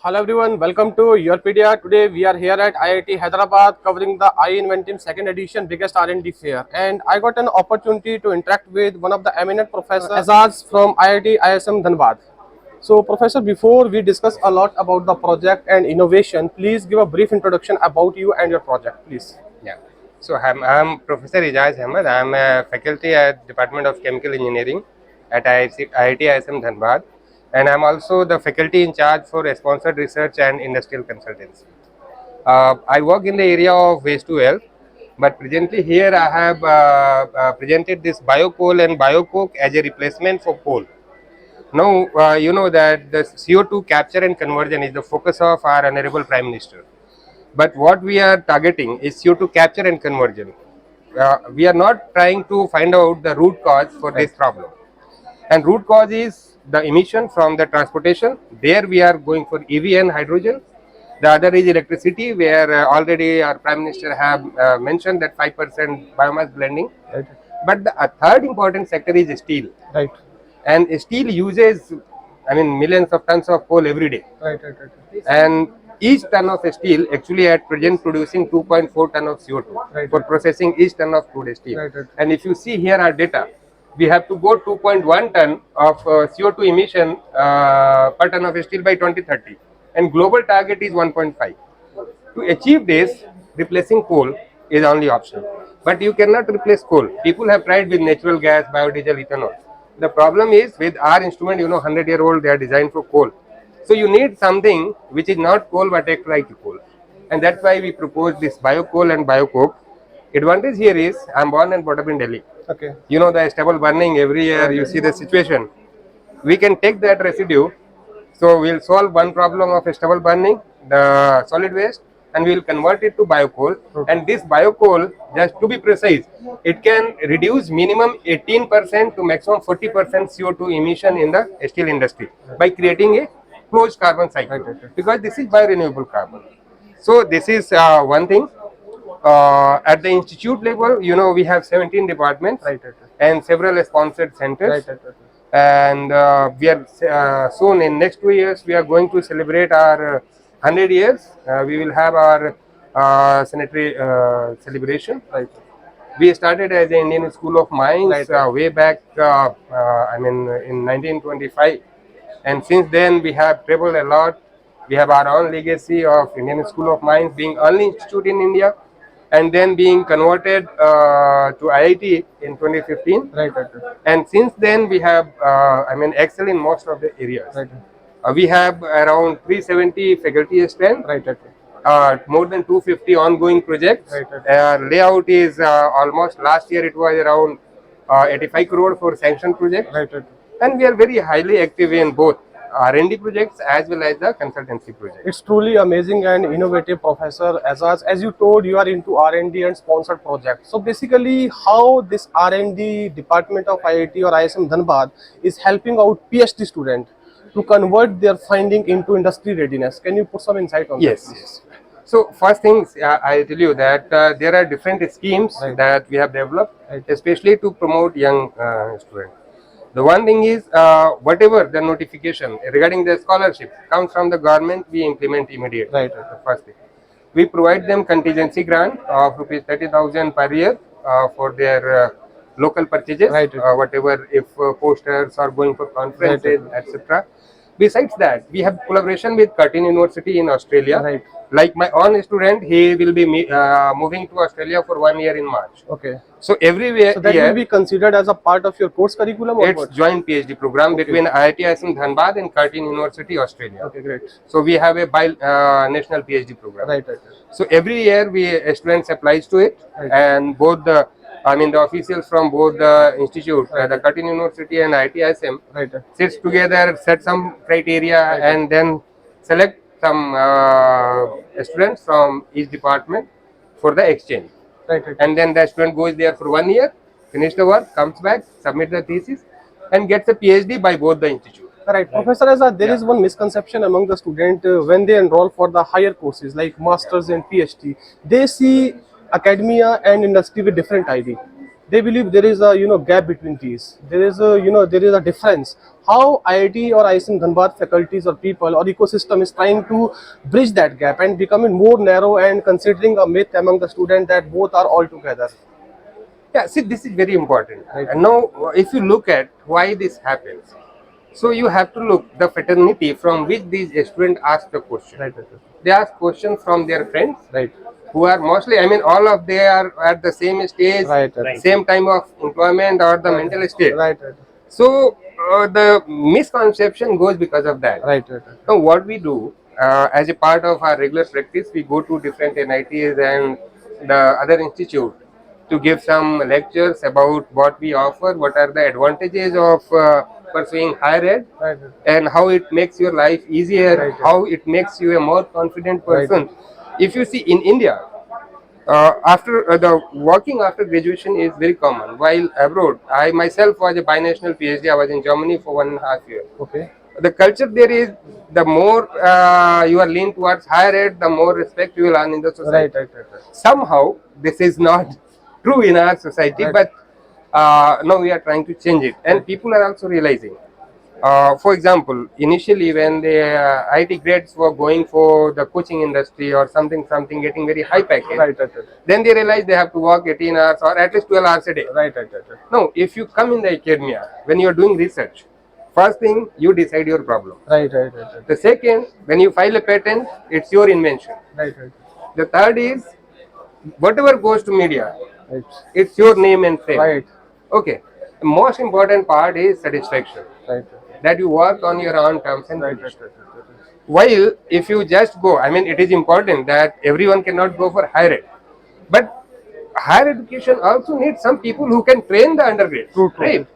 Hello everyone, welcome to YourPedia. Today we are here at IIT Hyderabad covering the IInvenTiv second edition biggest R&D fair, and I got an opportunity to interact with one of the eminent professors, Azaz from IIT ISM Dhanbad. So Professor, before we discuss a lot about the project and innovation, please give a brief introduction about you and your project, please. Yeah. So I'm Professor Ijaz Ahmed. I'm a faculty at Department of Chemical Engineering at IIT ISM Dhanbad, and I'm also the faculty in charge for sponsored research and industrial consultancy. I work in the area of waste to wealth, but presently here I have presented this biocoal and biocoke as a replacement for coal. Now, you know that the CO2 capture and conversion is the focus of our Honorable Prime Minister. But what we are targeting is CO2 capture and conversion. We are not trying to find out the root cause for this problem. And root cause is the emission from the transportation. There we are going for EV and hydrogen. The other is electricity, where already our Prime Minister have mentioned that 5% biomass blending. Right. But the third important sector is steel. Right. And steel uses, millions of tons of coal every day. Right. And each ton of steel actually at present producing 2.4 ton of CO2 Right. for processing each ton of crude steel. Right. And if you see here our data, we have to go 2.1 ton of CO2 emission per ton of steel by 2030, and global target is 1.5. To achieve this, replacing coal is only option. But you cannot replace coal. People have tried with natural gas, biodiesel, ethanol. The problem is with our instrument, 100-year-old, they are designed for coal. So you need something which is not coal but act like coal. And that's why we propose this biocoal and biocoke. Advantage here is I am born and brought up in Delhi. Okay. You know the stubble burning every year, you see the situation. We can take that residue, so we'll solve one problem of stubble burning, the solid waste, and we'll convert it to biocoal. And this biocoal, just to be precise, it can reduce minimum 18% to maximum 40% CO2 emission in the steel industry by creating a closed carbon cycle, because this is biorenewable carbon. So this is one thing. At the institute level, we have 17 departments. Right. And several sponsored centers. Right. And we are soon in next 2 years we are going to celebrate our 100 years. We will have our sanitary celebration. Right. We started as the Indian School of Mines Right. way back in 1925, and since then we have traveled a lot. We have our own legacy of Indian School of Mines being only institute in India, and then being converted to IIT in 2015. Right. And since then we have excel in most of the areas. Right. We have around 370 faculty strength. Right. More than 250 ongoing projects. Right. Layout is almost, last year it was around 85 crore for sanctioned projects. Right. And we are very highly active in both R&D projects as well as the consultancy projects. It's truly amazing and innovative, Professor Azaz. As you told, you are into R&D and sponsored projects. So basically, how this R&D department of IIT or ISM Dhanbad is helping out PhD students to convert their finding into industry readiness. Can you put some insight on that? Yes. So first things, I tell you that there are different schemes that we have developed, especially to promote young students. The one thing is, whatever the notification regarding the scholarship comes from the government, we implement immediately. Right. The first thing, we provide them contingency grant of rupees 30,000 per year for their local purchases. Right. Whatever, if posters are going for conferences, etc. Besides that, we have collaboration with Curtin University in Australia. Right. Like my own student, he will be moving to Australia for 1 year in March. Okay. So everywhere, So that will be considered as a part of your course curriculum, or it's what? joint PhD program between IIT ISM Dhanbad and Curtin University, Australia. Okay, great. So we have a national PhD program. Right. So every year students applies to it, and both the officials from both the institute, the Curtin University and IIT ISM, Right. sits together, set some criteria, and then select some students from each department for the exchange. Right. And then the student goes there for 1 year, finish the work, comes back, submit the thesis, and gets a PhD by both the institute. Right. Professor Azad, there is one misconception among the students when they enroll for the higher courses like masters and PhD. They see academia and industry with different ID. they believe there is a gap between these. There is a there is a difference. How IIT or ISM Dhanbad faculties or people or ecosystem is trying to bridge that gap and becoming more narrow and considering a myth among the students that both are all together. Yeah, see, this is very important. Right. And now, if you look at why this happens, so you have to look the fraternity from which these students ask the question. Right. They ask questions from their friends, Right. who are mostly, I mean, all of they are at the same stage, Right. same time of employment or the mental state. Right. So the misconception goes because of that. Right. So what we do as a part of our regular practice, we go to different NITs and the other institute to give some lectures about what we offer, what are the advantages of pursuing higher ed, Right. and how it makes your life easier, Right. how it makes you a more confident person. Right. If you see in India, after the working after graduation is very common. While abroad, I myself was a binational PhD. I was in Germany for 1.5 years. Okay. The culture there is, the more you are lean towards higher ed, the more respect you will earn in the society. Right. Somehow, this is not true in our society, Right. but now we are trying to change it, and people are also realizing. For example, initially when the IT grades were going for the coaching industry or something, getting very high package, Right. then they realized they have to work 18 hours or at least 12 hours a day. Right. Now, if you come in the academia, when you are doing research, first thing, you decide your problem. Right. The second, when you file a patent, it's your invention. Right. The third is, whatever goes to media, Right. it's your name and fame. Right. Okay. The most important part is satisfaction. Right. That you work on your own terms and Right. conditions. While if you just go, I mean, it is important that everyone cannot go for higher ed, but higher education also needs some people who can train the undergrads, True. right?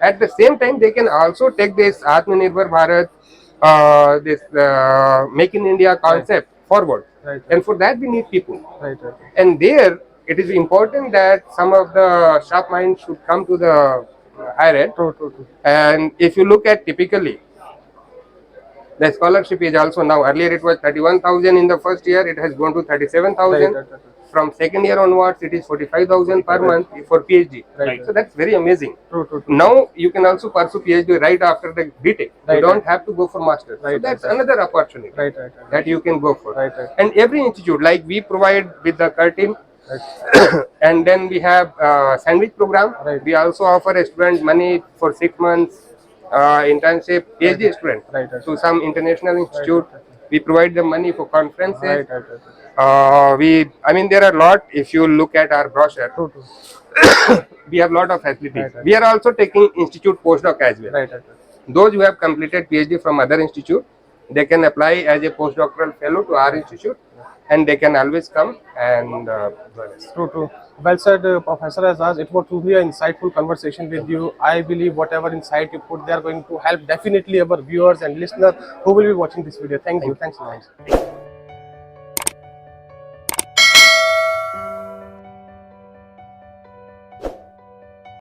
At the same time, they can also take this Atmanirbhar Bharat, this Make in India concept forward, Right. and for that we need people. Right. And there, it is important that some of the sharp minds should come to the higher ed. True. And if you look at typically, the scholarship is also now, earlier it was 31,000 in the first year, it has gone to 37,000. Right. From second year onwards, it is 45,000 per month for PhD. Right. So that's very amazing. True. Now you can also pursue PhD right after the BTech. Right. You don't have to go for master's. So Right. that's another opportunity Right. that you can go for. Right. And every institute, like we provide with the CUR team, Right. and then we have sandwich program. Right. We also offer a student money for 6 months internship, PhD student Right. to some international institute. We provide them money for conferences. Right. I mean, there are a lot. If you look at our brochure, True. we have a lot of facilities. Right. We are also taking institute postdoc as well. Right. Those who have completed PhD from other institute, they can apply as a postdoctoral fellow to our institute, and they can always come and join us. True. Well said, Professor Azaz. It was truly an insightful conversation with you. I believe whatever insight you put, they are going to help definitely our viewers and listeners who will be watching this video. Thank you. Thanks a lot.